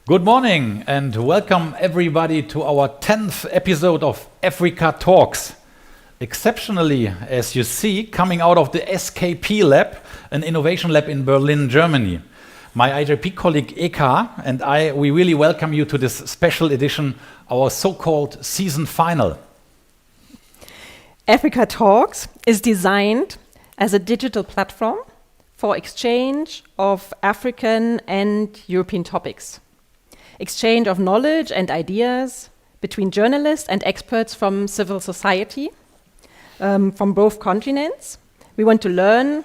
Good morning and welcome everybody to our 10th episode of Africa Talks. Exceptionally, as you see, coming out of the SKP lab, an innovation lab in Berlin, Germany. My IJP colleague Eka and I, we really welcome you to this special edition, our so-called season final. Africa Talks is designed as a digital platform for exchange of African and European topics. Exchange of knowledge and ideas between journalists and experts from civil society, from both continents. We want to learn,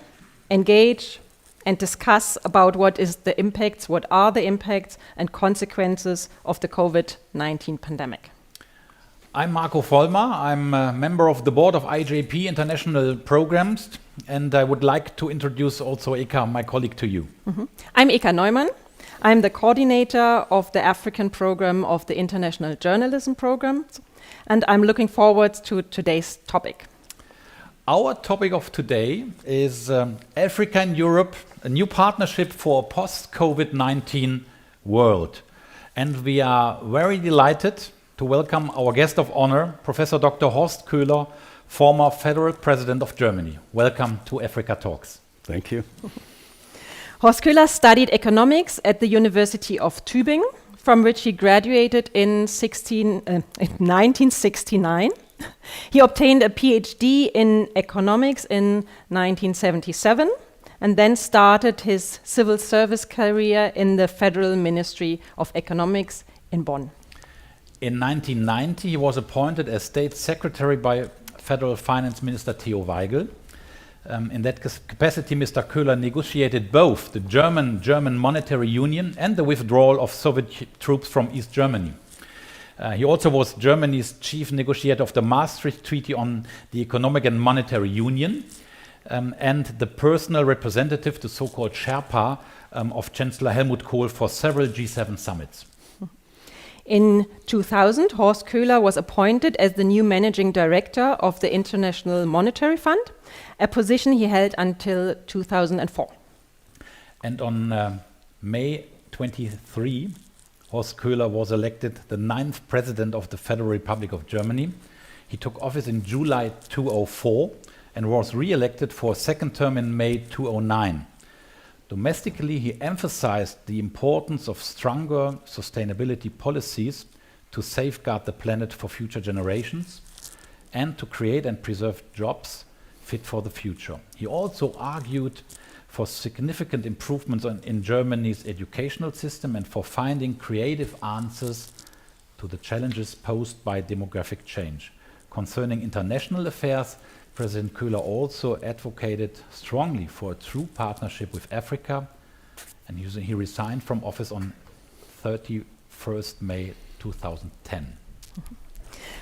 engage, and discuss about what are the impacts and consequences of the COVID-19 pandemic. I'm Marco Vollmar. I'm a member of the board of IJP International Programs, and I would like to introduce also Eka, my colleague, to you. I'm Eka Neumann. I'm the coordinator of the African program of the International Journalism Program, and I'm looking forward to today's topic. Our topic of today is Africa and Europe, a new partnership for a post-COVID-19 world. And we are very delighted to welcome our guest of honor, Professor Dr. Horst Köhler, former Federal President of Germany. Welcome to Africa Talks. Thank you. Horst Köhler studied economics at the University of Tübingen, from which he graduated in 1969. He obtained a PhD in economics in 1977 and then started his civil service career in the Federal Ministry of Economics in Bonn. In 1990, he was appointed as State Secretary by Federal Finance Minister Theo Weigel. In that capacity, Mr. Köhler negotiated both the German monetary union and the withdrawal of Soviet troops from East Germany. He also was Germany's chief negotiator of the Maastricht Treaty on the Economic and Monetary Union and the personal representative, the so-called Sherpa, of Chancellor Helmut Kohl for several G7 summits. In 2000, Horst Köhler was appointed as the new managing director of the International Monetary Fund, a position he held until 2004. And on May 23, Horst Köhler was elected the 9th president of the Federal Republic of Germany. He took office in July 2004 and was re-elected for a second term in May 2009. Domestically, he emphasized the importance of stronger sustainability policies to safeguard the planet for future generations and to create and preserve jobs fit for the future. He also argued for significant improvements in Germany's educational system and for finding creative answers to the challenges posed by demographic change. Concerning international affairs, President Köhler also advocated strongly for a true partnership with Africa, and he resigned from office on 31st May 2010.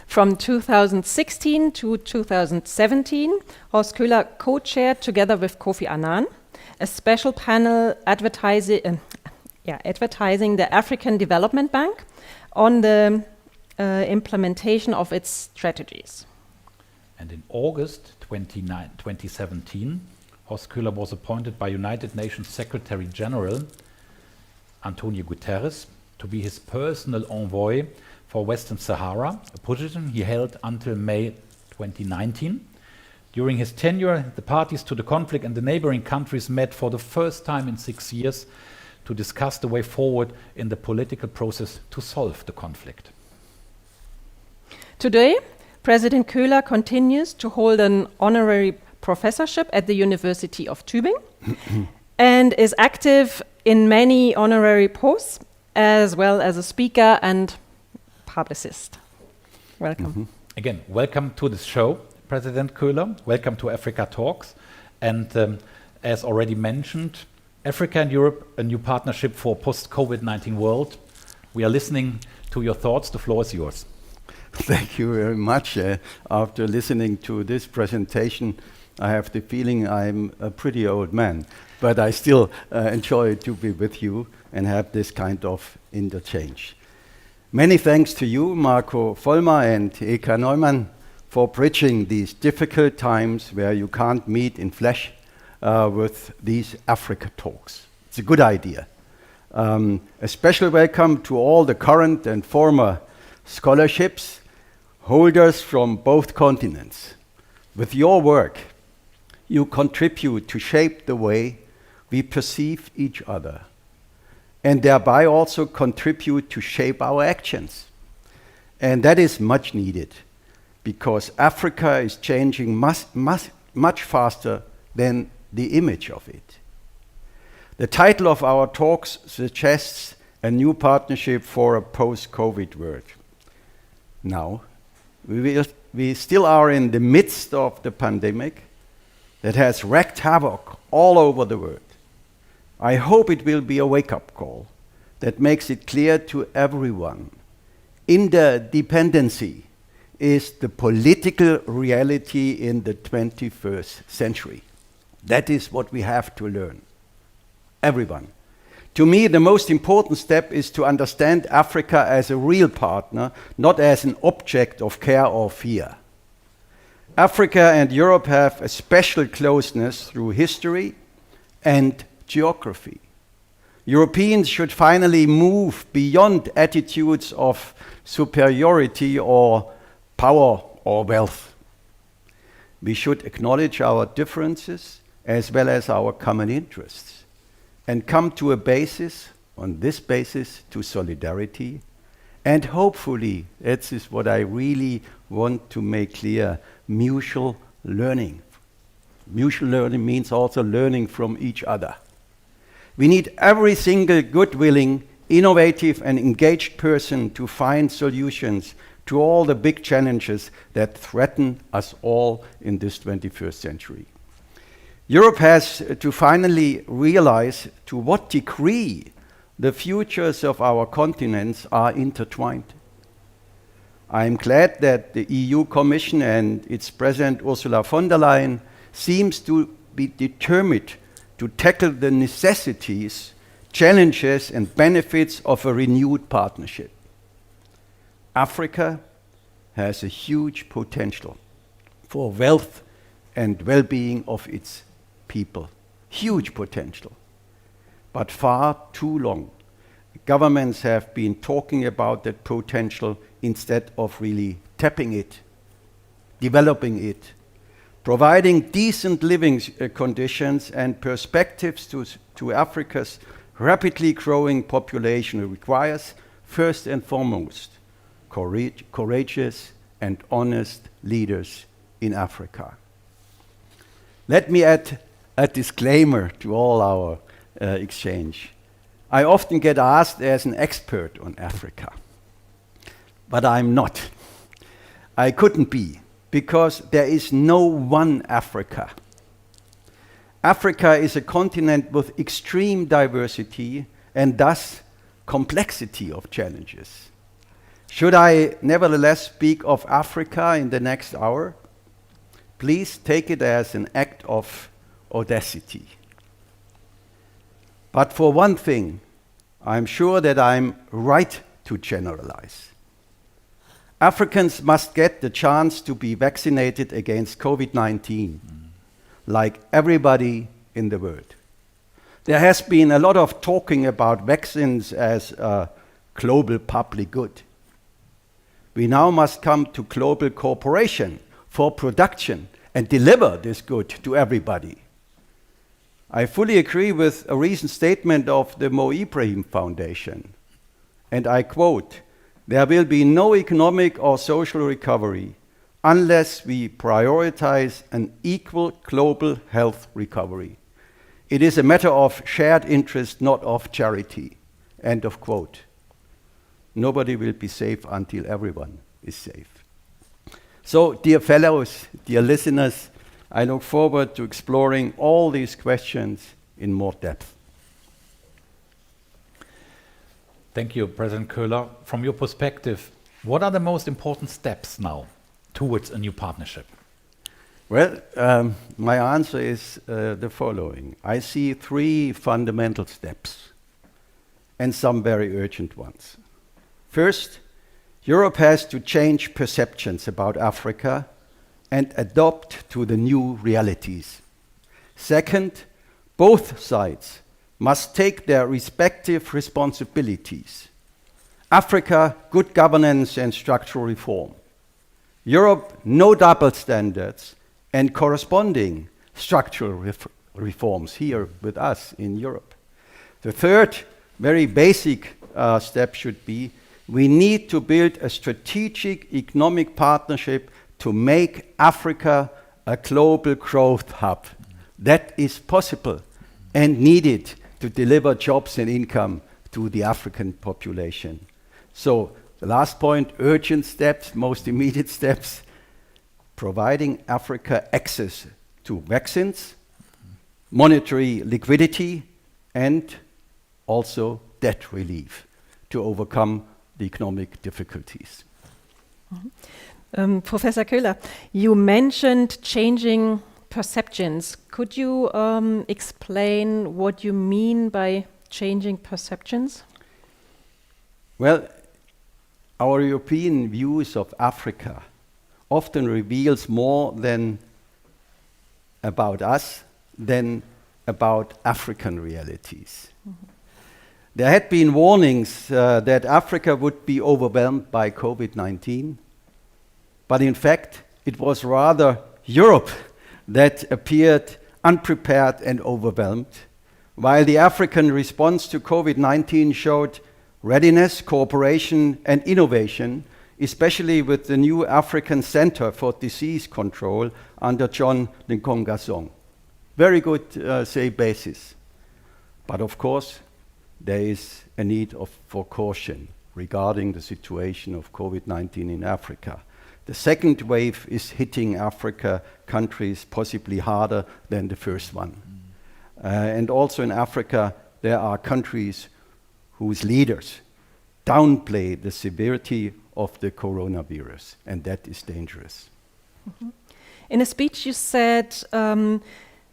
From 2016 to 2017, Horst Köhler co-chaired together with Kofi Annan a special panel advertising the African Development Bank on the implementation of its strategies. And in August 2017, Horst Köhler was appointed by United Nations Secretary General Antonio Guterres to be his personal envoy for Western Sahara, a position he held until May 2019. During his tenure, the parties to the conflict and the neighboring countries met for the first time in 6 years to discuss the way forward in the political process to solve the conflict. Today, President Köhler continues to hold an honorary professorship at the University of Tübingen and is active in many honorary posts, as well as a speaker and publicist. Welcome. Again, welcome to the show, President Köhler. Welcome to Africa Talks. And as already mentioned, Africa and Europe, a new partnership for post-COVID-19 world. We are listening to your thoughts. The floor is yours. Thank you very much. After listening to this presentation, I have the feeling I'm a pretty old man, but I still enjoy to be with you and have this kind of interchange. Many thanks to you, Marco Vollmar and Eka Neumann, for bridging these difficult times where you can't meet in flesh with these Africa Talks. It's a good idea. A special welcome to all the current and former scholarships holders from both continents. With your work, you contribute to shape the way we perceive each other, and thereby also contribute to shape our actions. And that is much needed, because Africa is changing much faster than the image of it. The title of our talks suggests a new partnership for a post-COVID world. Now, we still are in the midst of the pandemic that has wreaked havoc all over the world. I hope it will be a wake-up call that makes it clear to everyone. Interdependency is the political reality in the 21st century. That is what we have to learn. Everyone. To me, the most important step is to understand Africa as a real partner, not as an object of care or fear. Africa and Europe have a special closeness through history and geography. Europeans should finally move beyond attitudes of superiority or power or wealth. We should acknowledge our differences as well as our common interests and come to a basis, on this basis, to solidarity. And hopefully, this is what I really want to make clear, mutual learning. Mutual learning means also learning from each other. We need every single good-willing, innovative and engaged person to find solutions to all the big challenges that threaten us all in this 21st century. Europe has to finally realize to what degree the futures of our continents are intertwined. I am glad that the EU Commission and its President Ursula von der Leyen seems to be determined to tackle the necessities, challenges and benefits of a renewed partnership. Africa has a huge potential for wealth and well-being of its people. Huge potential. But far too long, governments have been talking about that potential instead of really tapping it, developing it, providing decent living conditions and perspectives to Africa's rapidly growing population requires, first and foremost, courageous and honest leaders in Africa. Let me add a disclaimer to all our exchange. I often get asked as an expert on Africa, but I'm not. I couldn't be, because there is no one Africa. Africa is a continent with extreme diversity and thus complexity of challenges. Should I nevertheless speak of Africa in the next hour? Please take it as an act of audacity. But for one thing, I'm sure that I'm right to generalize. Africans must get the chance to be vaccinated against COVID-19, like everybody in the world. There has been a lot of talking about vaccines as a global public good. We now must come to global cooperation for production and deliver this good to everybody. I fully agree with a recent statement of the Mo Ibrahim Foundation, and I quote, "There will be no economic or social recovery unless we prioritize an equal global health recovery. It is a matter of shared interest, not of charity." End of quote. Nobody will be safe until everyone is safe. So, dear fellows, dear listeners, I look forward to exploring all these questions in more depth. Thank you, President Köhler. From your perspective, what are the most important steps now towards a new partnership? Well, my answer is the following. I see three fundamental steps and some very urgent ones. First, Europe has to change perceptions about Africa and adapt to the new realities. Second, both sides must take their respective responsibilities. Africa, good governance and structural reform. Europe, no double standards and corresponding structural reforms here with us in Europe. The third, very basic step should be, we need to build a strategic economic partnership to make Africa a global growth hub. That is possible and needed to deliver jobs and income to the African population. So the last point, urgent steps, most immediate steps, providing Africa access to vaccines, monetary liquidity, and also debt relief to overcome the economic difficulties. Professor Köhler, you mentioned changing perceptions. Could you explain what you mean by changing perceptions? Well, our European views of Africa often reveals more than about us than about African realities. Mm-hmm. There had been warnings that Africa would be overwhelmed by COVID-19, but in fact, it was rather Europe that appeared unprepared and overwhelmed, while the African response to COVID-19 showed readiness, cooperation, and innovation, especially with the new African Center for Disease Control under John Nkongasong. Very good, basis. But of course, there is a need for caution regarding the situation of COVID-19 in Africa. The second wave is hitting Africa countries possibly harder than the first one. And also in Africa, there are countries whose leaders downplay the severity of the coronavirus, and that is dangerous. Mm-hmm. In a speech, you said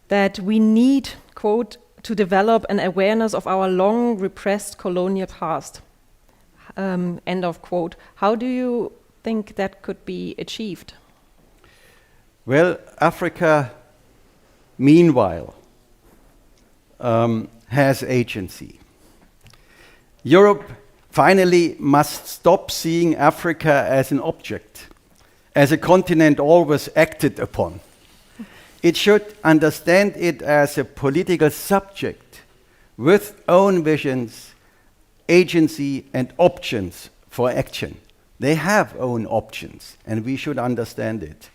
that we need, quote, to develop an awareness of our long repressed colonial past. End of quote. How do you think that could be achieved? Well, Africa, meanwhile, has agency. Europe finally must stop seeing Africa as an object, as a continent always acted upon. It should understand it as a political subject with own visions, agency, and options for action. They have own options, and we should understand it.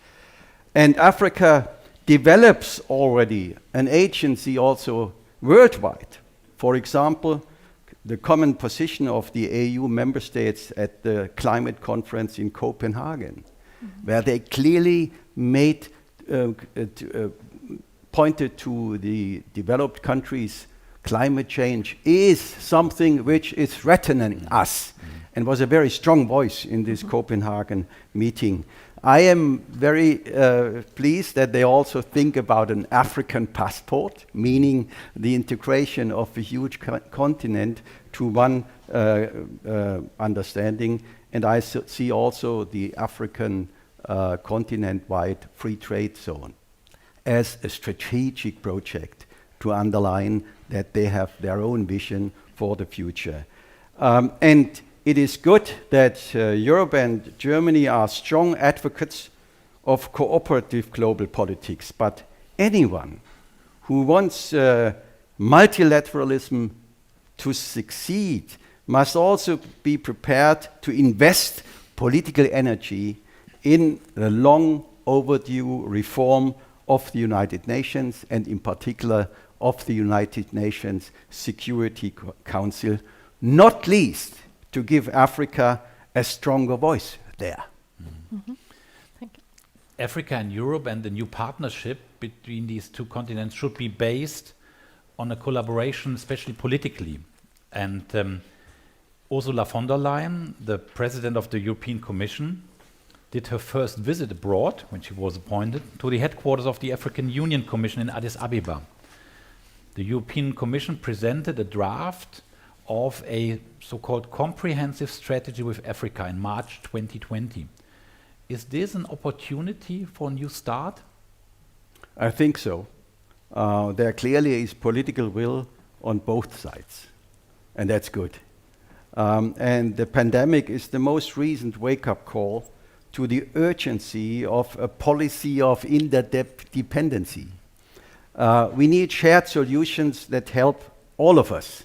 And Africa develops already an agency also worldwide. For example, the common position of the AU member states at the climate conference in Copenhagen, where they clearly made pointed to the developed countries, climate change is something which is threatening us, and was a very strong voice in this Copenhagen meeting. I am very pleased that they also think about an African passport, meaning the integration of a huge continent to one understanding, and I see also the African continent-wide free trade zone as a strategic project to underline that they have their own vision for the future. And it is good that Europe and Germany are strong advocates of cooperative global politics, but anyone who wants multilateralism to succeed must also be prepared to invest political energy in the long overdue reform of the United Nations, and in particular of the United Nations Security Council, not least to give Africa a stronger voice there. Mm-hmm. Thank you. Africa and Europe and the new partnership between these two continents should be based on a collaboration, especially politically. And Ursula von der Leyen, the President of the European Commission, did her first visit abroad, when she was appointed, to the headquarters of the African Union Commission in Addis Ababa. The European Commission presented a draft of a so-called comprehensive strategy with Africa in March 2020. Is this an opportunity for a new start? I think so. There clearly is political will on both sides, and that's good. And the pandemic is the most recent wake-up call to the urgency of a policy of interdependency. We need shared solutions that help all of us.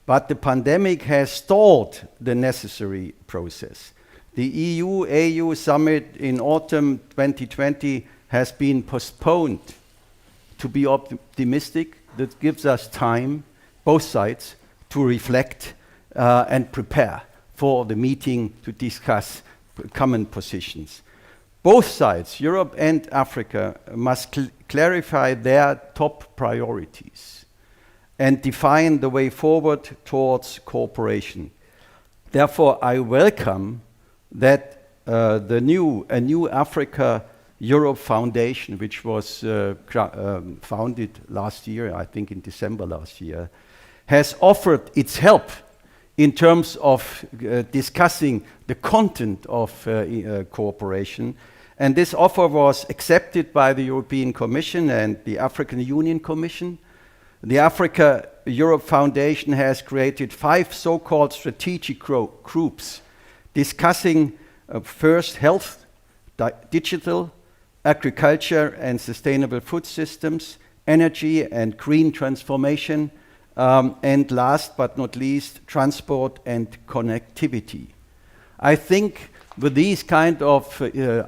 But the pandemic has stalled the necessary process. The EU-AU summit in autumn 2020 has been postponed. To be optimistic, that gives us time, both sides, to reflect and prepare for the meeting to discuss common positions. Both sides, Europe and Africa, must clarify their top priorities and define the way forward towards cooperation. Therefore, I welcome that a new Africa-Europe Foundation, which was founded last year, I think in December last year, has offered its help in terms of discussing the content of cooperation. And this offer was accepted by the European Commission and the African Union Commission. The Africa-Europe Foundation has created 5 so-called strategic groups discussing first health, digital, agriculture and sustainable food systems, energy and green transformation, and last but not least, transport and connectivity. I think with these kind of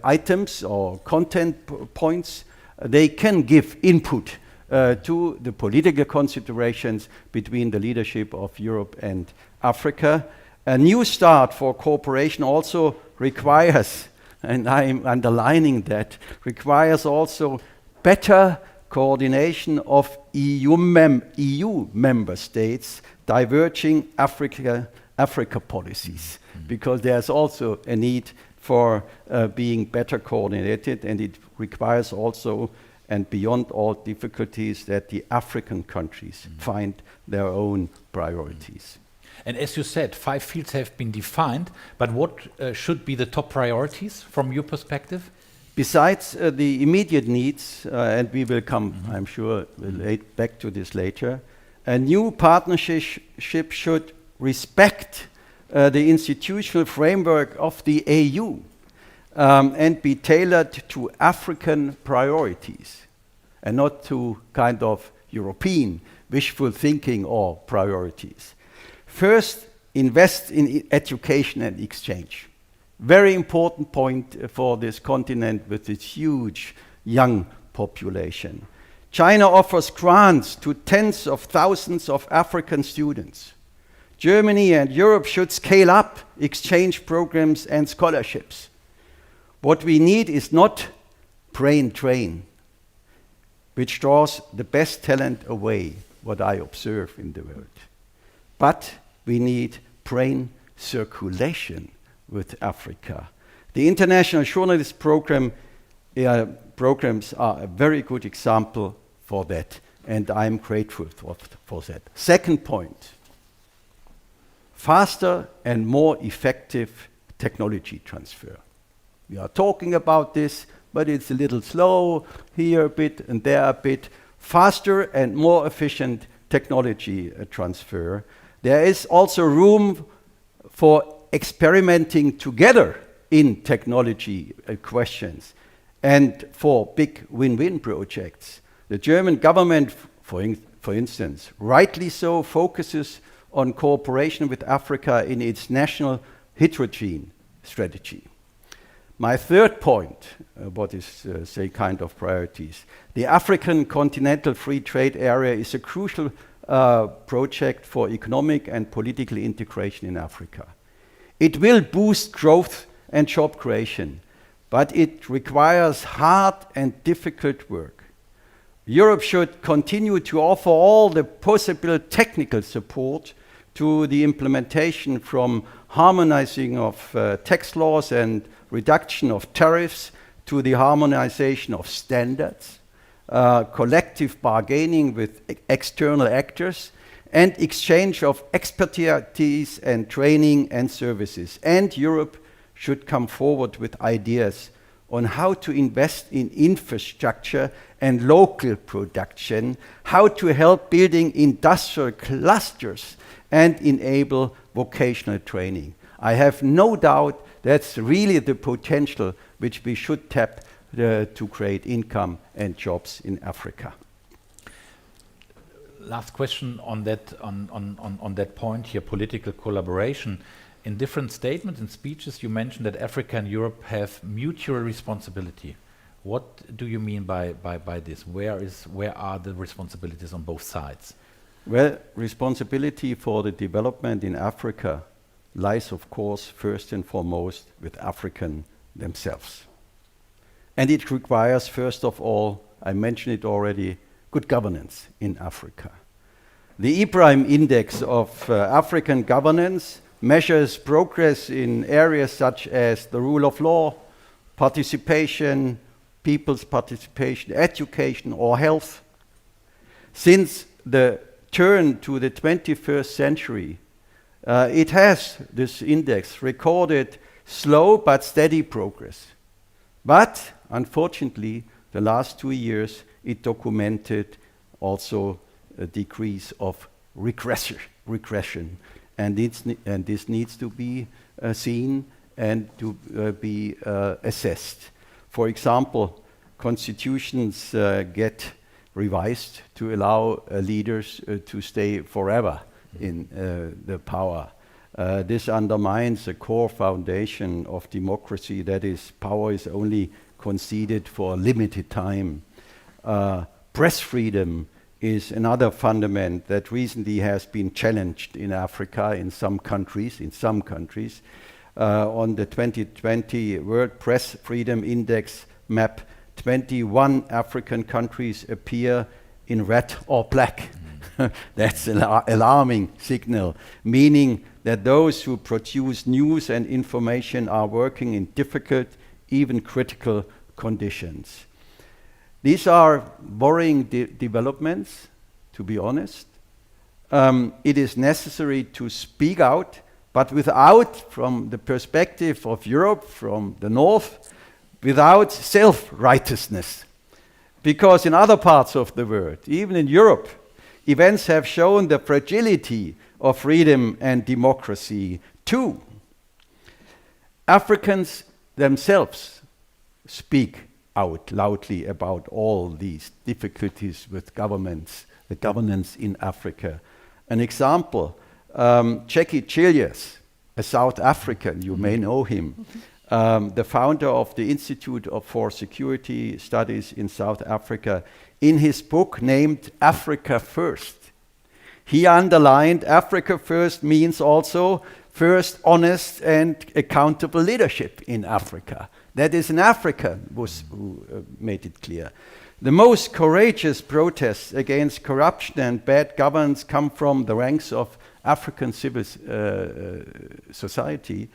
items or content points, they can give input to the political considerations between the leadership of Europe and Africa. A new start for cooperation also requires, and I'm underlining that, requires also better coordination of EU member states diverging Africa policies, because there's also a need for being better coordinated, and it requires also, and beyond all difficulties, that the African countries find their own priorities. And as you said, 5 fields have been defined, but what should be the top priorities from your perspective? Besides the immediate needs, and we will come, I'm sure, back to this later, a new partnership should respect the institutional framework of the AU and be tailored to African priorities and not to kind of European wishful thinking or priorities. First, invest in education and exchange. Very important point for this continent with its huge young population. China offers grants to tens of thousands of African students. Germany and Europe should scale up exchange programs and scholarships. What we need is not brain drain, which draws the best talent away, what I observe in the world. But we need brain circulation with Africa. The international journalist programs are a very good example for that, and I'm grateful for that. Second point, faster and more effective technology transfer. We are talking about this, but it's a little slow, here a bit and there a bit. Faster and more efficient technology transfer. There is also room for experimenting together in technology questions and for big win-win projects. The German government, for instance, rightly so, focuses on cooperation with Africa in its national hydrogen strategy. My third point, what is, say, kind of priorities. The African Continental Free Trade Area is a crucial project for economic and political integration in Africa. It will boost growth and job creation, but it requires hard and difficult work. Europe should continue to offer all the possible technical support to the implementation, from harmonizing of tax laws and reduction of tariffs to the harmonization of standards, collective bargaining with external actors, and exchange of expertise and training and services. And Europe should come forward with ideas on how to invest in infrastructure and local production, how to help building industrial clusters and enable vocational training. I have no doubt that's really the potential which we should tap to create income and jobs in Africa. Last question on that point here, political collaboration. In different statements and speeches, you mentioned that Africa and Europe have mutual responsibility. What do you mean by this? Where are the responsibilities on both sides? Well, responsibility for the development in Africa lies, of course, first and foremost with Africans themselves. And it requires, first of all, I mentioned it already, good governance in Africa. The Ibrahim Index of African governance measures progress in areas such as the rule of law, participation, people's participation, education or health. Since the turn to the 21st century, it has, this index, recorded slow but steady progress. But unfortunately, the last 2 years, it documented also a decrease of regression. And this needs to be seen and to be assessed. For example, constitutions get revised to allow leaders to stay forever in the power. This undermines the core foundation of democracy, that is, power is only conceded for a limited time. Press freedom is another fundament that recently has been challenged in Africa in some countries. On the 2020 World Press Freedom Index map, 21 African countries appear in red or black. That's an alarming signal, meaning that those who produce news and information are working in difficult, even critical conditions. These are worrying developments, to be honest. It is necessary to speak out, but without, from the perspective of Europe, from the north, without self-righteousness. Because in other parts of the world, even in Europe, events have shown the fragility of freedom and democracy too. Africans themselves speak out loudly about all these difficulties with governments, the governance in Africa. An example, Jackie Chilias, a South African, you may know him, the founder of the Institute for Security Studies in South Africa, in his book named Africa First, he underlined Africa First means also first honest and accountable leadership in Africa. That is an African who made it clear. The most courageous protests against corruption and bad governance come from the ranks of African civil society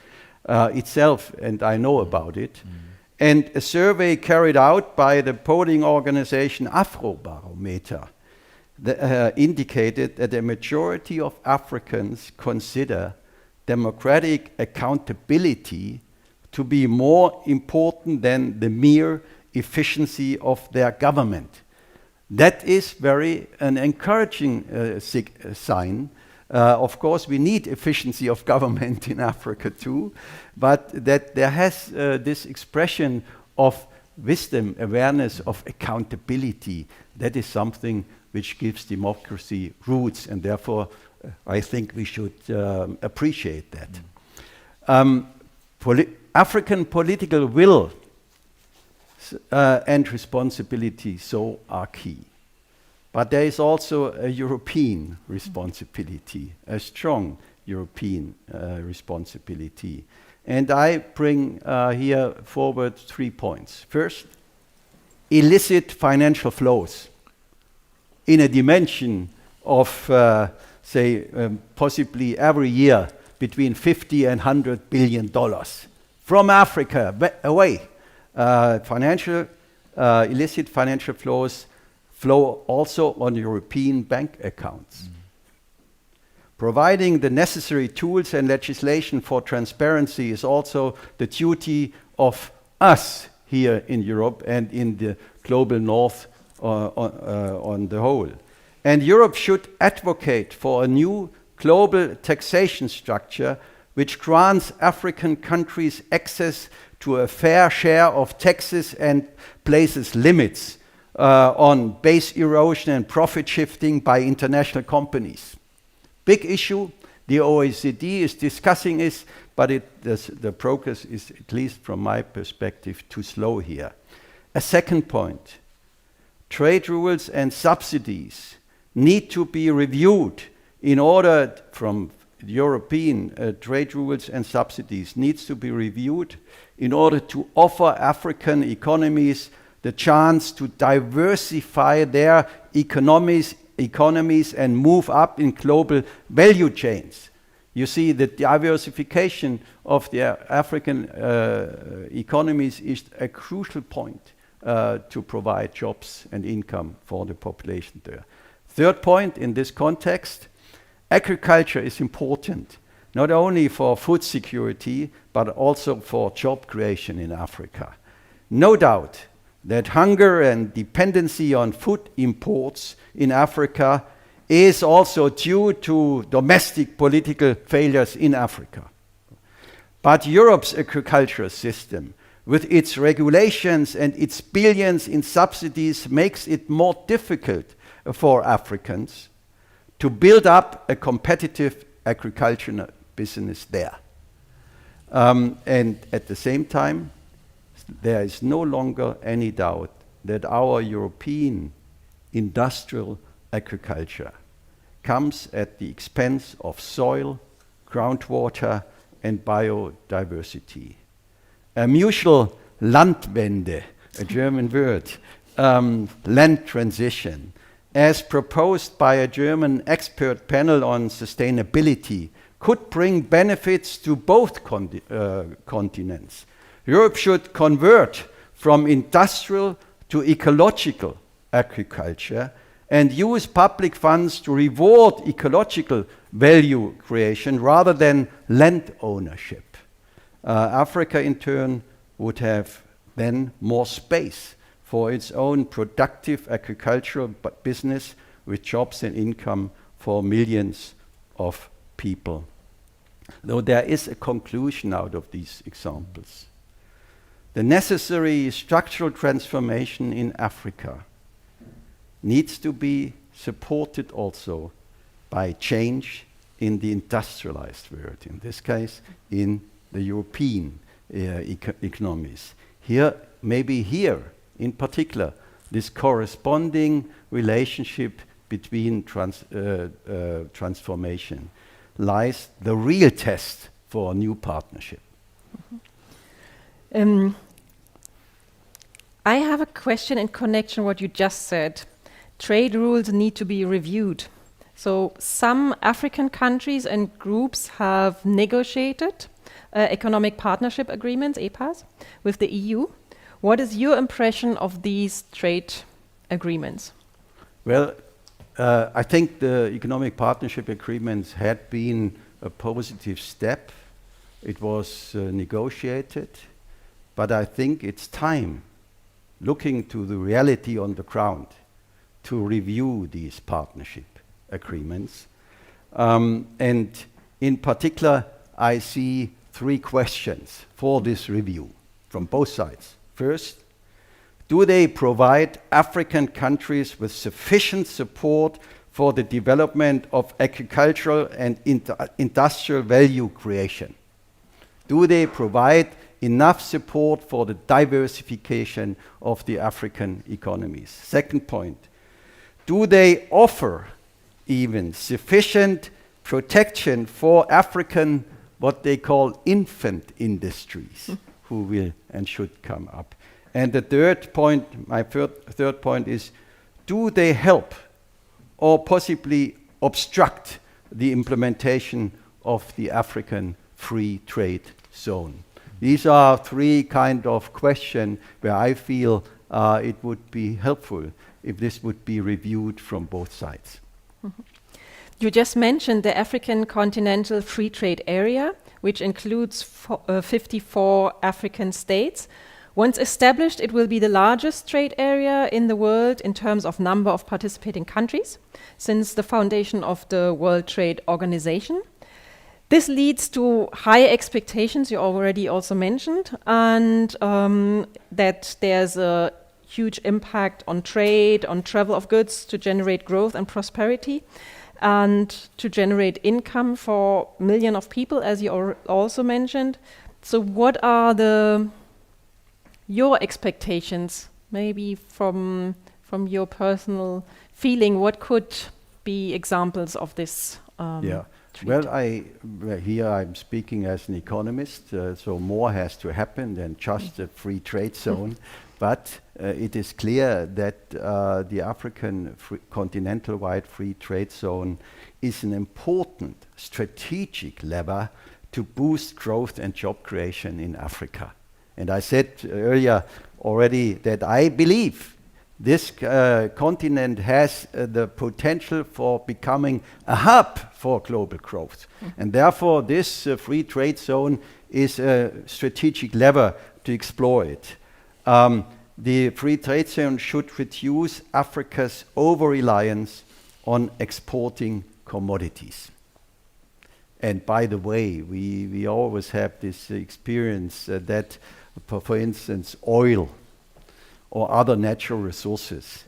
itself, and I know about it. And a survey carried out by the polling organization Afrobarometer indicated that a majority of Africans consider democratic accountability to be more important than the mere efficiency of their government. That is very an encouraging sign. Of course, we need efficiency of government in Africa too, but that there has this expression of wisdom, awareness of accountability, that is something which gives democracy roots, and therefore I think we should appreciate that. African political will and responsibility so are key. But there is also a European responsibility, a strong European responsibility. And I bring here forward 3 points. First, illicit financial flows in a dimension of, possibly every year between $50 and $100 billion from Africa away. Illicit financial flows flow also on European bank accounts. Providing the necessary tools and legislation for transparency is also the duty of us here in Europe and in the global north on the whole. And Europe should advocate for a new global taxation structure which grants African countries access to a fair share of taxes and places limits on base erosion and profit shifting by international companies. Big issue. The OECD is discussing this, but the progress is, at least from my perspective, too slow here. A second point, trade rules and subsidies need to be reviewed in order, from European trade rules and subsidies needs to be reviewed in order to offer African economies the chance to diversify their economies and move up in global value chains. You see, the diversification of the African economies is a crucial point to provide jobs and income for the population there. Third point in this context, agriculture is important, not only for food security, but also for job creation in Africa. No doubt that hunger and dependency on food imports in Africa is also due to domestic political failures in Africa. But Europe's agricultural system, with its regulations and its billions in subsidies, makes it more difficult for Africans to build up a competitive agricultural business there. And at the same time, there is no longer any doubt that our European industrial agriculture comes at the expense of soil, groundwater, and biodiversity. A mutual Landwende, a German word, land transition, as proposed by a German expert panel on sustainability, could bring benefits to both continents. Europe should convert from industrial to ecological agriculture and use public funds to reward ecological value creation rather than land ownership. Africa, in turn, would have then more space for its own productive agricultural business with jobs and income for millions of people. Though there is a conclusion out of these examples. The necessary structural transformation in Africa needs to be supported also by change in the industrialized world, in this case, in the European economies. Maybe here, in particular, this corresponding relationship between transformation lies the real test for a new partnership. I have a question in connection with what you just said. Trade rules need to be reviewed. So some African countries and groups have negotiated economic partnership agreements, EPAs, with the EU. What is your impression of these trade agreements? Well, I think the economic partnership agreements had been a positive step. It was negotiated, but I think it's time, looking to the reality on the ground, to review these partnership agreements. And in particular, I see three questions for this review from both sides. First, do they provide African countries with sufficient support for the development of agricultural and industrial value creation? Do they provide enough support for the diversification of the African economies? Second point, do they offer even sufficient protection for African, what they call infant industries, who will and should come up? And the third point, my third point is, do they help or possibly obstruct the implementation of the African free trade zone? These are three kind of questions where I feel it would be helpful if this would be reviewed from both sides. Mm-hmm. You just mentioned the African Continental Free Trade Area, which includes 54 African states. Once established, it will be the largest trade area in the world in terms of number of participating countries since the foundation of the World Trade Organization. This leads to high expectations, you already also mentioned, and that there's a huge impact on trade, on travel of goods to generate growth and prosperity, and to generate income for millions of people, as you also mentioned. So what are your expectations, maybe from your personal feeling? What could be examples of this? Well, here I'm speaking as an economist, so more has to happen than just a free trade zone. But it is clear that the African continental-wide free trade zone is an important strategic lever to boost growth and job creation in Africa. And I said earlier already that I believe this continent has the potential for becoming a hub for global growth. And therefore, this free trade zone is a strategic lever to explore it. The free trade zone should reduce Africa's over-reliance on exporting commodities. And by the way, we always have this experience that, for instance, oil or other natural resources.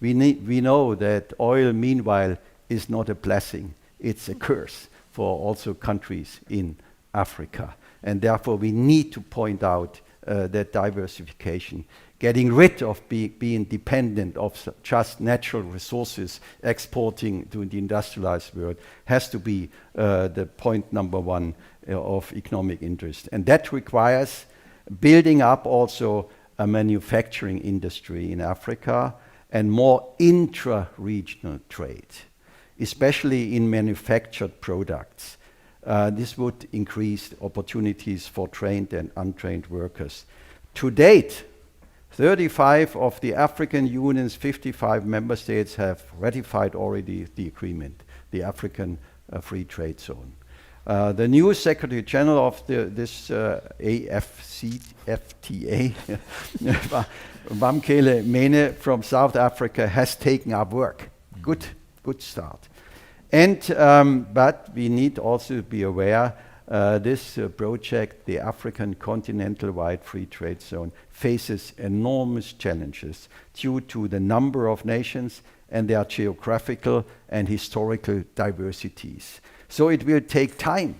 We know that oil, meanwhile, is not a blessing, it's a curse for also countries in Africa. And therefore, we need to point out that diversification, getting rid of being dependent of just natural resources, exporting to the industrialized world, has to be the point number one of economic interest. And that requires building up also a manufacturing industry in Africa and more intra-regional trade, especially in manufactured products. This would increase opportunities for trained and untrained workers. To date, 35 of the African Union's 55 member states have ratified already the agreement, the African Free Trade Zone. The new Secretary General of this AFCFTA, Wamkele Mene from South Africa, has taken up work. Good start. And but we need also to be aware this project, the African Continental-wide Free Trade Zone, faces enormous challenges due to the number of nations and their geographical and historical diversities. So it will take time,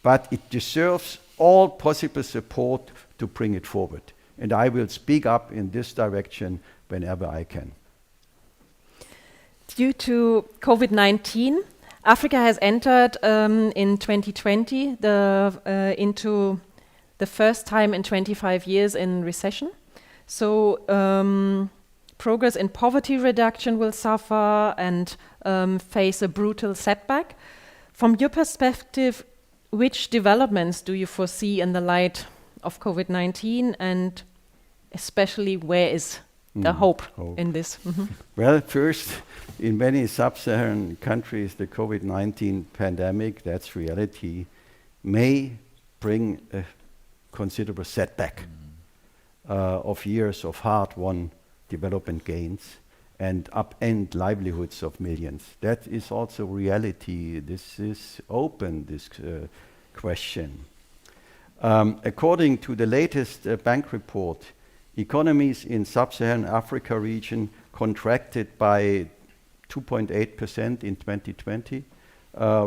but it deserves all possible support to bring it forward. And I will speak up in this direction whenever I can. Due to COVID-19, Africa has entered in 2020 into the first time in 25 years in recession. So progress in poverty reduction will suffer and face a brutal setback. From your perspective, which developments do you foresee in the light of COVID-19, and especially where is the hope in this? Well, first, in many sub-Saharan countries, the COVID-19 pandemic, that's reality, may bring a considerable setback of years of hard-won development gains and upend livelihoods of millions. That is also reality. This is open, this question. According to the latest bank report, economies in sub-Saharan Africa region contracted by 2.8% in 2020.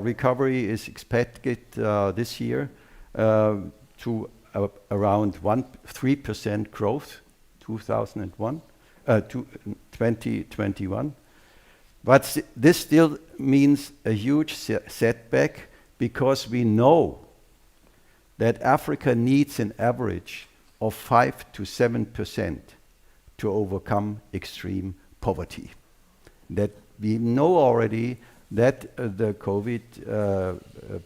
Recovery is expected this year to around 3% growth, 2021. But this still means a huge setback, because we know that Africa needs an average of 5 to 7% to overcome extreme poverty. That we know already that the COVID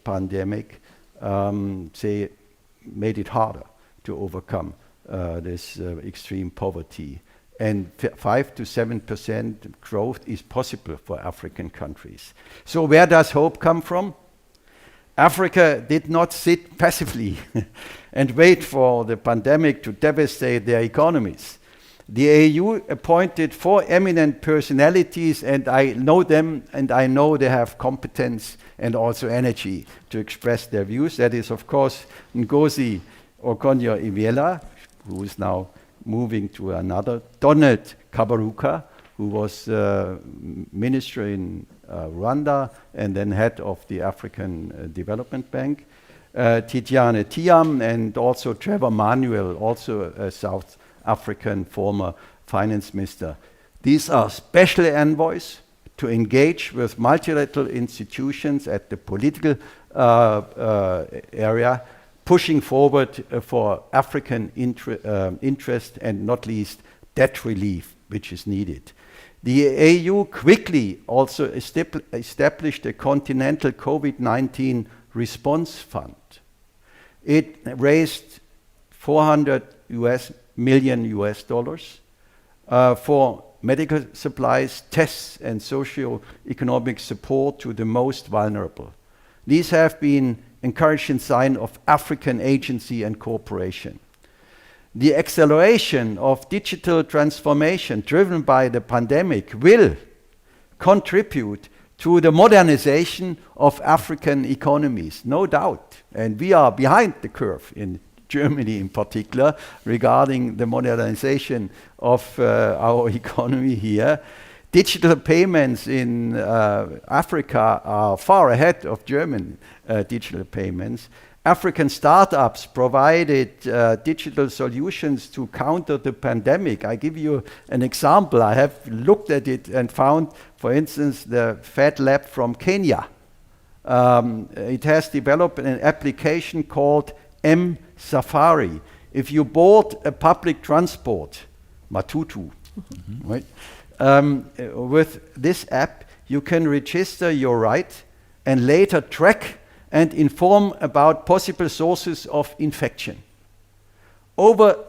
pandemic made it harder to overcome this extreme poverty. And 5 to 7% growth is possible for African countries. So where does hope come from? Africa did not sit passively and wait for the pandemic to devastate their economies. The AU appointed 4 eminent personalities, and I know them, and I know they have competence and also energy to express their views. That is, of course, Ngozi Okonjo-Iweala, who is now moving to another, Donald Kaberuka, who was minister in Rwanda and then head of the African Development Bank, Tidjane Thiam, and also Trevor Manuel, also a South African former finance minister. These are special envoys to engage with multilateral institutions at the political area, pushing forward for African interest and not least debt relief, which is needed. The AU quickly also established a continental COVID-19 response fund. It raised $400 million for medical supplies, tests, and socio-economic support to the most vulnerable. These have been encouraging sign of African agency and cooperation. The acceleration of digital transformation driven by the pandemic will contribute to the modernization of African economies, no doubt. And we are behind the curve in Germany in particular regarding the modernization of our economy here. Digital payments in Africa are far ahead of German digital payments. African startups provided digital solutions to counter the pandemic. I give you an example. I have looked at it and found, for instance, the Fed Lab from Kenya. It has developed an application called M-Safari. If you board a public transport, Matutu, right? With this app, you can register your ride and later track and inform about possible sources of infection.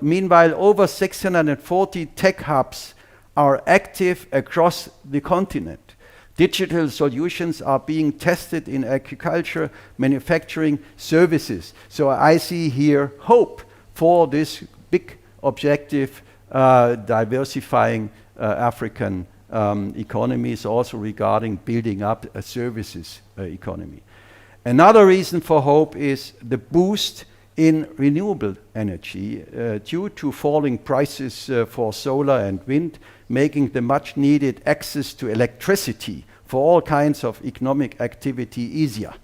Meanwhile, over 640 tech hubs are active across the continent. Digital solutions are being tested in agriculture, manufacturing, services. So I see here hope for this big objective, diversifying African economies, also regarding building up a services economy. Another reason for hope is the boost in renewable energy due to falling prices for solar and wind, making the much needed access to electricity for all kinds of economic activity easier.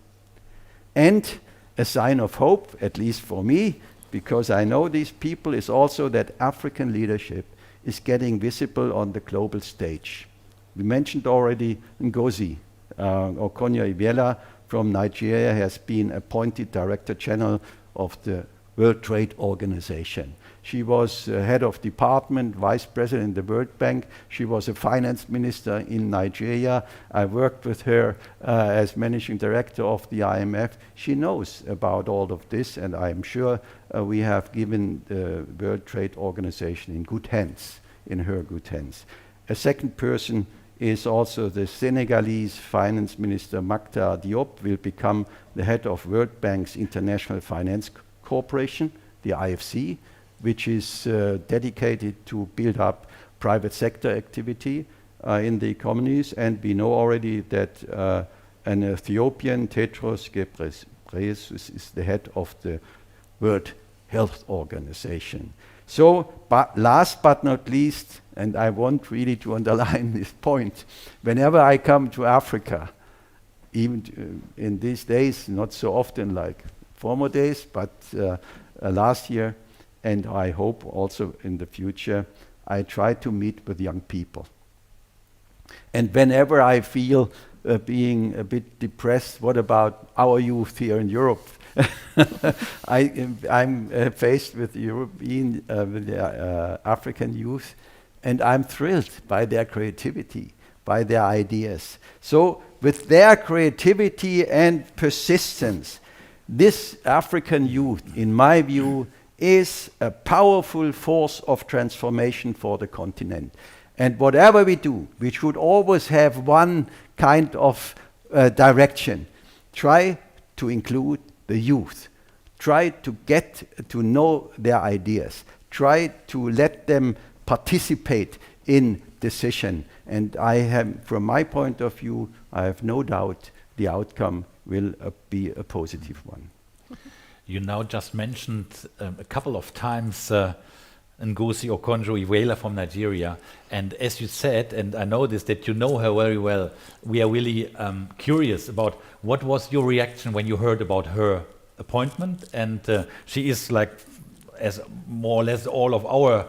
And a sign of hope, at least for me, because I know these people, is also that African leadership is getting visible on the global stage. We mentioned already Ngozi Okonjo-Iweala from Nigeria has been appointed Director General of the World Trade Organization. She was head of department, vice president in the World Bank. She was a finance minister in Nigeria. I worked with her as managing director of the IMF. She knows about all of this, and I'm sure we have given the World Trade Organization in good hands, in her good hands. A second person is also the Senegalese finance minister Maktar Diop, will become the head of World Bank's International Finance Corporation, the IFC, which is dedicated to build up private sector activity in the economies. And we know already that an Ethiopian, Tedros Ghebreyesus, is the head of the World Health Organization. So, last but not least, and I want really to underline this point, whenever I come to Africa, even in these days, not so often like former days, but last year, and I hope also in the future, I try to meet with young people. And whenever I feel being a bit depressed, what about our youth here in Europe? I'm faced with European, with the African youth, and I'm thrilled by their creativity, by their ideas. So with their creativity and persistence, this African youth, in my view, is a powerful force of transformation for the continent. And whatever we do, we should always have one kind of direction. Try to include the youth. Try to get to know their ideas. Try to let them participate in decision. And from my point of view, I have no doubt the outcome will be a positive one. You now just mentioned a couple of times Ngozi Okonjo-Iweala from Nigeria, and as you said, and I know this, that you know her very well, we are really curious about what was your reaction when you heard about her appointment. And she is like, as more or less all of our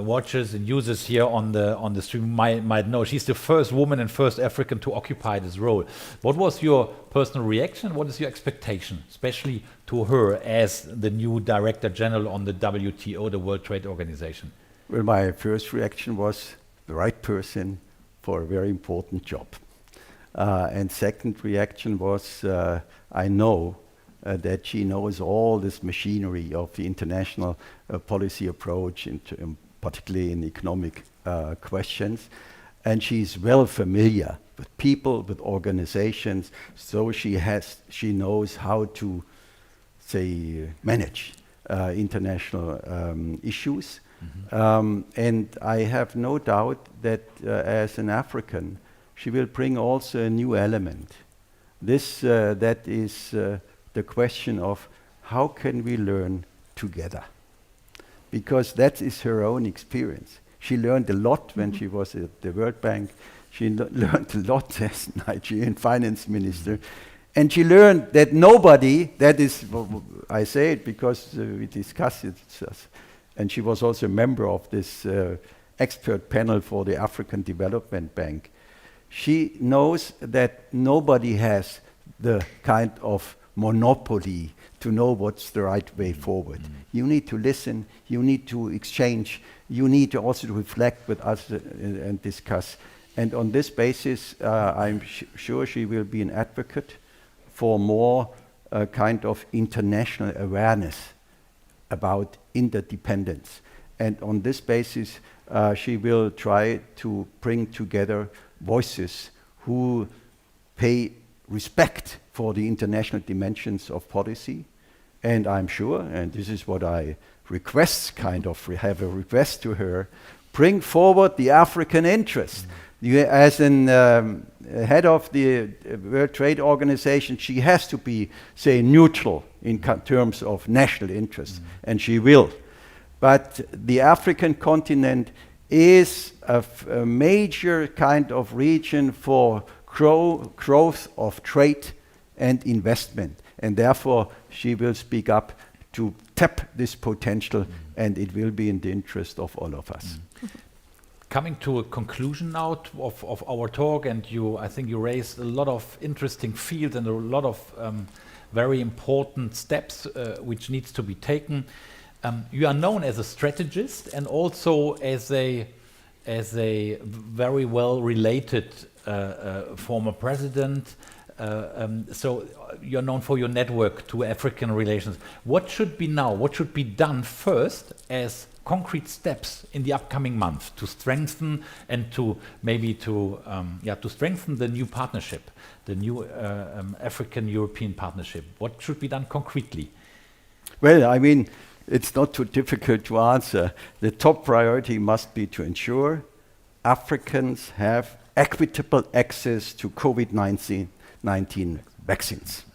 watchers and users here on the stream might know, she's the first woman and first African to occupy this role. What was your personal reaction? What is your expectation, especially to her as the new Director General on the WTO, the World Trade Organization? Well, my first reaction was the right person for a very important job. And second reaction was, I know that she knows all this machinery of the international policy approach, particularly in economic questions. And she's well familiar with people, with organizations, so she knows how to, say, manage international issues. And I have no doubt that as an African, she will bring also a new element. That is the question of how can we learn together? Because that is her own experience. She learned a lot when she was at the World Bank. She learned a lot as Nigerian finance minister. And she learned that nobody, that is, I say it because we discussed it, and she was also a member of this expert panel for the African Development Bank. She knows that nobody has the kind of monopoly to know what's the right way forward. You need to listen, you need to exchange, you need to also reflect with us and discuss. And on this basis, I'm sure she will be an advocate for more kind of international awareness about interdependence. And on this basis, she will try to bring together voices who pay respect for the international dimensions of policy. And I'm sure, and this is what I request, have a request to her, bring forward the African interest. You, as an head of the World Trade Organization, she has to be, say, neutral in terms of national interest, and she will. But the African continent is a major kind of region for growth of trade and investment, and therefore she will speak up to tap this potential, and it will be in the interest of all of us. Coming to a conclusion now of our talk, and I think you raised a lot of interesting fields and a lot of very important steps which needs to be taken. You are known as a strategist and also as a very well related former president. So you're known for your network to African relations. What should be now? What should be done first as concrete steps in the upcoming months to strengthen and to maybe to strengthen the new partnership, the new African-European partnership? What should be done concretely? Well, I mean, it's not too difficult to answer. The top priority must be to ensure Africans have equitable access to COVID-19 vaccines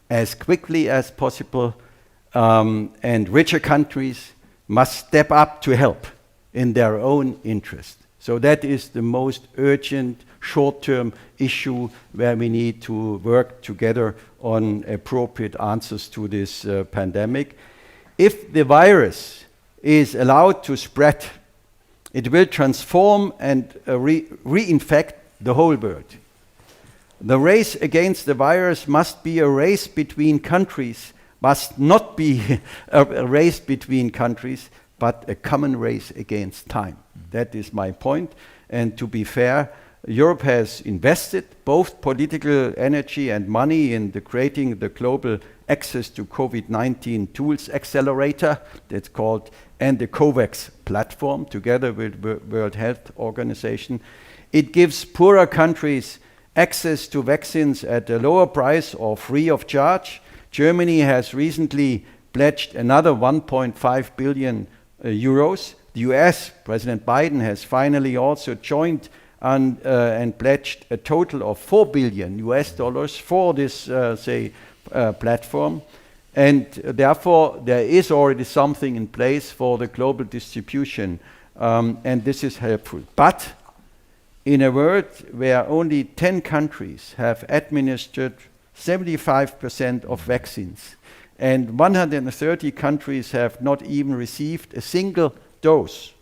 as quickly as possible, and richer countries must step up to help in their own interest. So that is the most urgent short-term issue where we need to work together on appropriate answers to this pandemic. If the virus is allowed to spread, it will transform and reinfect the whole world. The race against the virus must be a race between countries, must not be a race between countries, but a common race against time. That is my point. And to be fair, Europe has invested both political energy and money in creating the global access to COVID-19 tools accelerator, that's called, and the COVAX platform together with World Health Organization. It gives poorer countries access to vaccines at a lower price or free of charge. Germany has recently pledged another 1.5 billion euros. The US, President Biden, has finally also joined and pledged a total of $4 billion for this, platform. And therefore, there is already something in place for the global distribution, and this is helpful. But in a world where only 10 countries have administered 75% of vaccines, and 130 countries have not even received a single dose,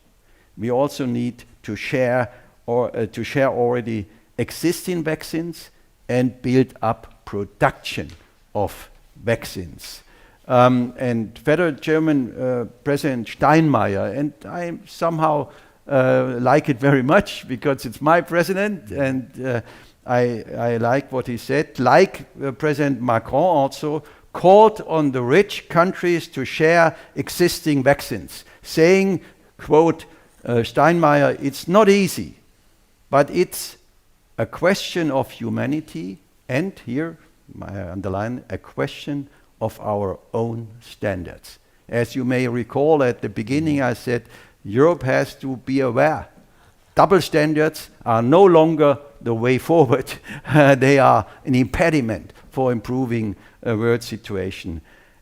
we also need to share already existing vaccines and build up production of vaccines. And Federal German President Steinmeier, and I somehow like it very much because it's my president, and I like what he said, like President Macron also, called on the rich countries to share existing vaccines, saying, quote, Steinmeier, it's not easy, but it's a question of humanity, and here, I underline, a question of our own standards. As you may recall at the beginning, I said Europe has to be aware. Double standards are no longer the way forward. They are an impediment for improving a world situation.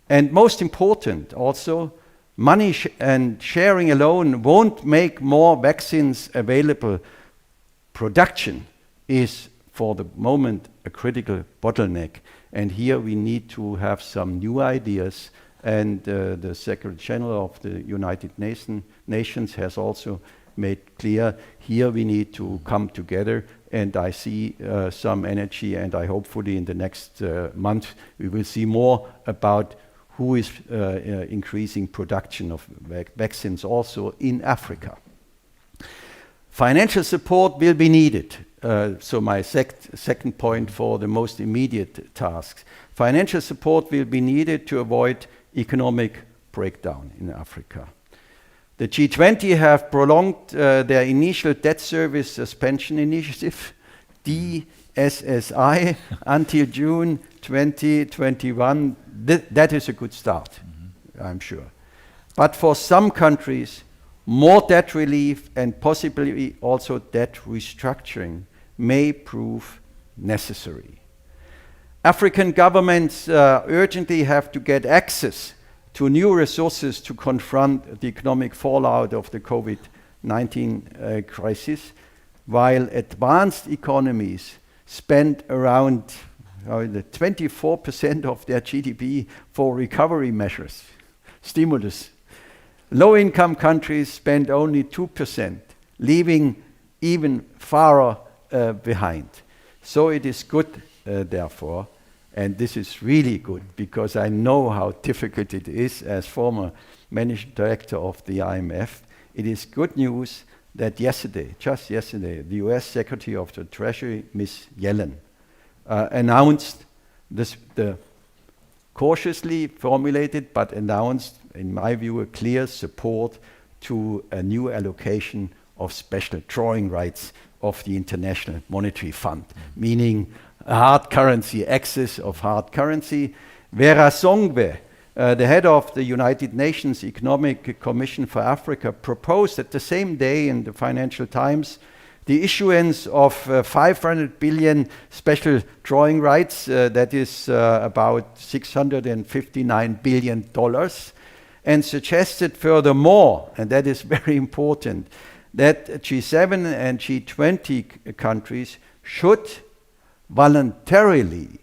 And most important also, money and sharing alone won't make more vaccines available. Production is, for the moment, a critical bottleneck. And here we need to have some new ideas. And the Secretary General of the United Nations has also made clear here we need to come together. And I see some energy, and I hopefully in the next month we will see more about who is increasing production of vaccines also in Africa. Financial support will be needed. So my second point for the most immediate tasks. Financial support will be needed to avoid economic breakdown in Africa. The G20 have prolonged their initial debt service suspension initiative, DSSI, until June 2021. That is a good start, I'm sure. But for some countries, more debt relief and possibly also debt restructuring may prove necessary. African governments urgently have to get access to new resources to confront the economic fallout of the COVID-19 crisis, while advanced economies spend around 24% of their GDP for recovery measures, stimulus. Low-income countries spend only 2%, leaving even farther behind. So it is good, therefore, and this is really good because I know how difficult it is as former managing director of the IMF. It is good news that just yesterday, the US Secretary of the Treasury, Ms. Yellen, announced the cautiously formulated but announced, in my view, a clear support to a new allocation of special drawing rights of the International Monetary Fund, meaning hard currency, access of hard currency. Vera Songwe, the head of the United Nations Economic Commission for Africa, proposed at the same day in the Financial Times the issuance of 500 billion special drawing rights, that is about $659 billion, and suggested furthermore, and that is very important, that G7 and G20 countries should voluntarily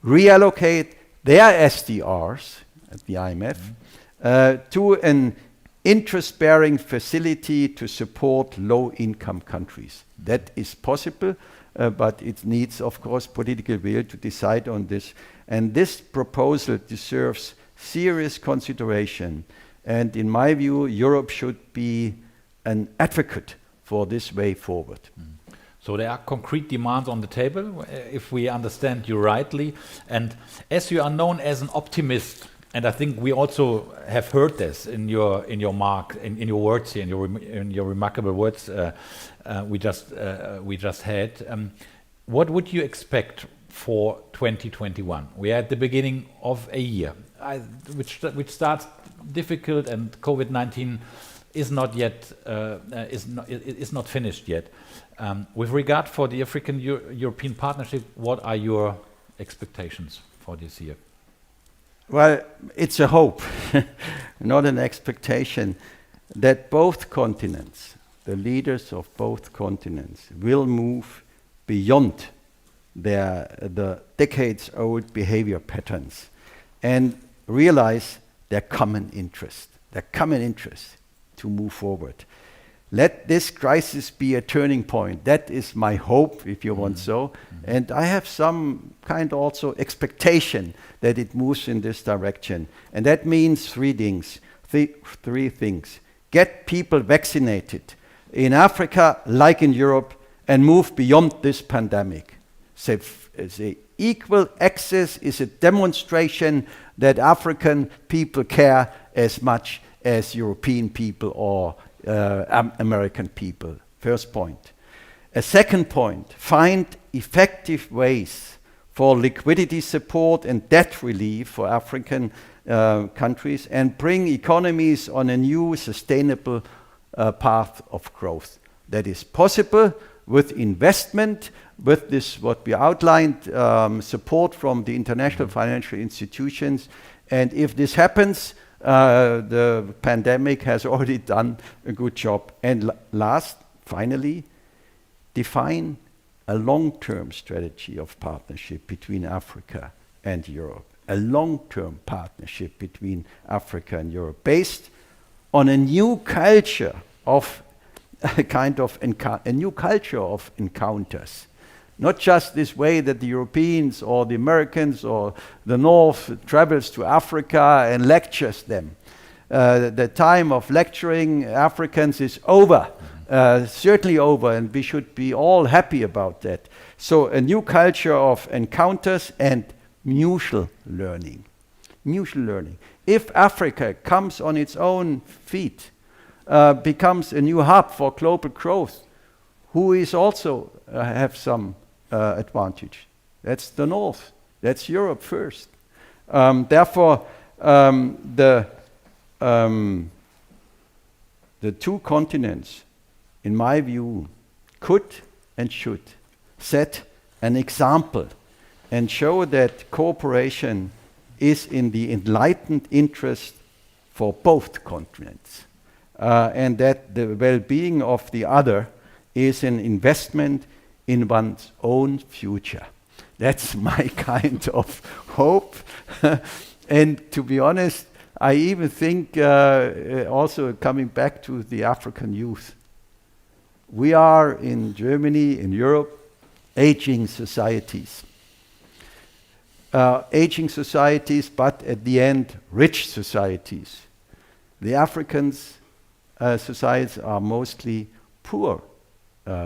reallocate their SDRs at the IMF to an interest-bearing facility to support low-income countries. That is possible, but it needs, of course, political will to decide on this. And this proposal deserves serious consideration. And in my view, Europe should be an advocate for this way forward. So there are concrete demands on the table, if we understand you rightly. And as you are known as an optimist, and I think we also have heard this in your words here, in your remarkable words we just had. What would you expect for 2021? We are at the beginning of a year, which starts difficult, and COVID-19 is not yet is not finished yet. With regard for the African European partnership, what are your expectations for this year? Well, it's a hope, not an expectation, that both continents, the leaders of both continents, will move beyond the decades-old behavior patterns and realize their common interest to move forward. Let this crisis be a turning point. That is my hope, if you want so. And I have some kind also expectation that it moves in this direction. And that means three things. Get people vaccinated in Africa, like in Europe, and move beyond this pandemic. The equal access is a demonstration that African people care as much as European people or American people. First point. A second point, find effective ways for liquidity support and debt relief for African countries and bring economies on a new sustainable path of growth. That is possible with investment, with this what we outlined, support from the international financial institutions. And if this happens, the pandemic has already done a good job. And last, finally, define a long-term strategy of partnership between Africa and Europe. A long-term partnership between Africa and Europe based on a new culture of a new culture of encounters. Not just this way that the Europeans or the Americans or the North travels to Africa and lectures them. The time of lecturing Africans is over, certainly over, and we should be all happy about that. So a new culture of encounters and mutual learning. Mutual learning. If Africa comes on its own feet, becomes a new hub for global growth, who is also have some advantage? That's the North. That's Europe first. Therefore, the two continents, in my view, could and should set an example and show that cooperation is in the enlightened interest for both continents, and that the well-being of the other is an investment in one's own future. That's my kind of hope. And to be honest, I even think, also coming back to the African youth, we are in Germany, in Europe, aging societies. Aging societies, but at the end, rich societies. The Africans' societies are mostly poor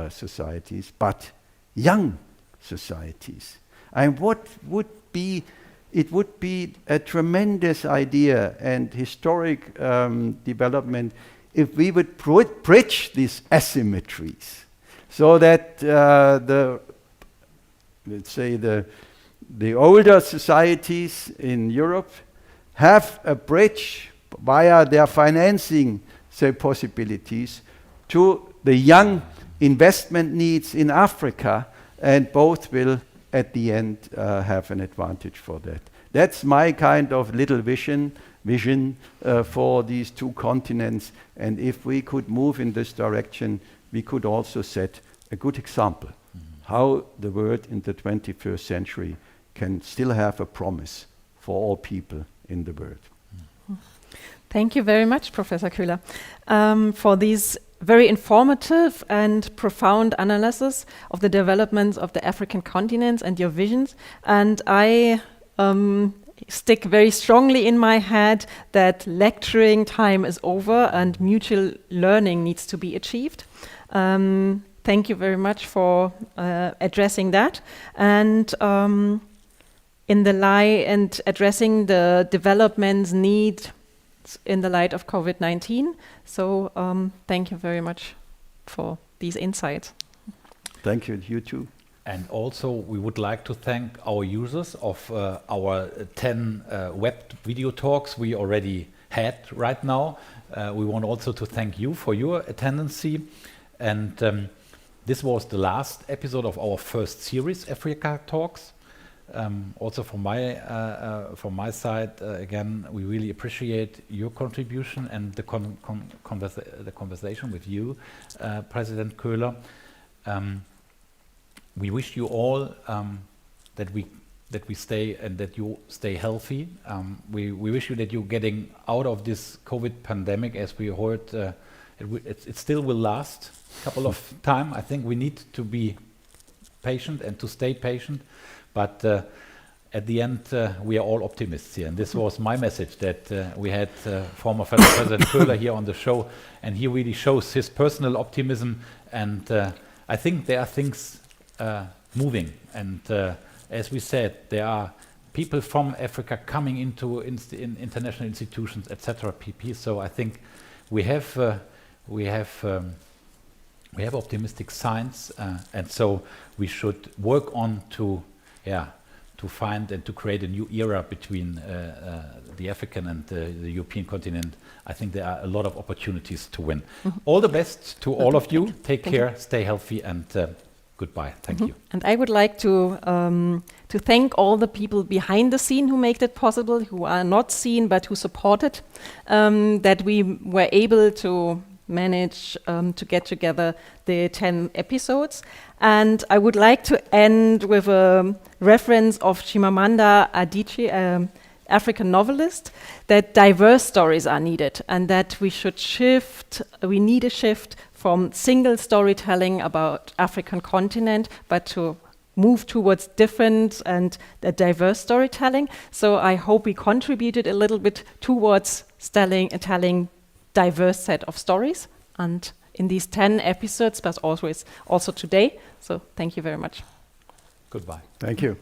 societies, but young societies. And what would be, it would be a tremendous idea and historic development if we would bridge these asymmetries, so that let's say the older societies in Europe have a bridge via their financing, say, possibilities to the young investment needs in Africa, and both will at the end have an advantage for that. That's my kind of little vision for these two continents, and if we could move in this direction, we could also set a good example how the world in the 21st century can still have a promise for all people in the world. Thank you very much, Professor Köhler, for these very informative and profound analysis of the developments of the African continents and your visions. And I stick very strongly in my head that lecturing time is over and mutual learning needs to be achieved. Thank you very much for addressing that. And in the light and addressing the developments need in the light of COVID-19. So thank you very much for these insights. Thank you, you too. And also, we would like to thank our users of our 10 web video talks we already had right now. We want also to thank you for your attendance. And this was the last episode of our first series, Africa Talks. Also from my side, again, we really appreciate your contribution and the conversation with you, President Köhler. We wish you all that we stay and that you stay healthy. We wish you that you're getting out of this COVID pandemic. As we heard, it still will last a couple of time. I think we need to be patient and to stay patient. But at the end, we are all optimists here. And this was my message, that we had former Federal President Köhler here on the show, and he really shows his personal optimism. And I think there are things moving. And as we said, there are people from Africa coming into international institutions, etc. PP. So I think we have optimistic signs, and so we should work on to find and to create a new era between the African and the European continent. I think there are a lot of opportunities to win. All the best to all of you. Take care, stay healthy, and goodbye. Thank you. And I would like to thank all the people behind the scene who make that possible, who are not seen but who supported, that we were able to manage to get together the 10 episodes. And I would like to end with a reference of Chimamanda Adichie, African novelist, that diverse stories are needed and that we need a shift from single storytelling about African continent, but to move towards different and diverse storytelling. So I hope we contributed a little bit towards telling diverse set of stories, and in these 10 episodes, but also today. So thank you very much. Goodbye. Thank you.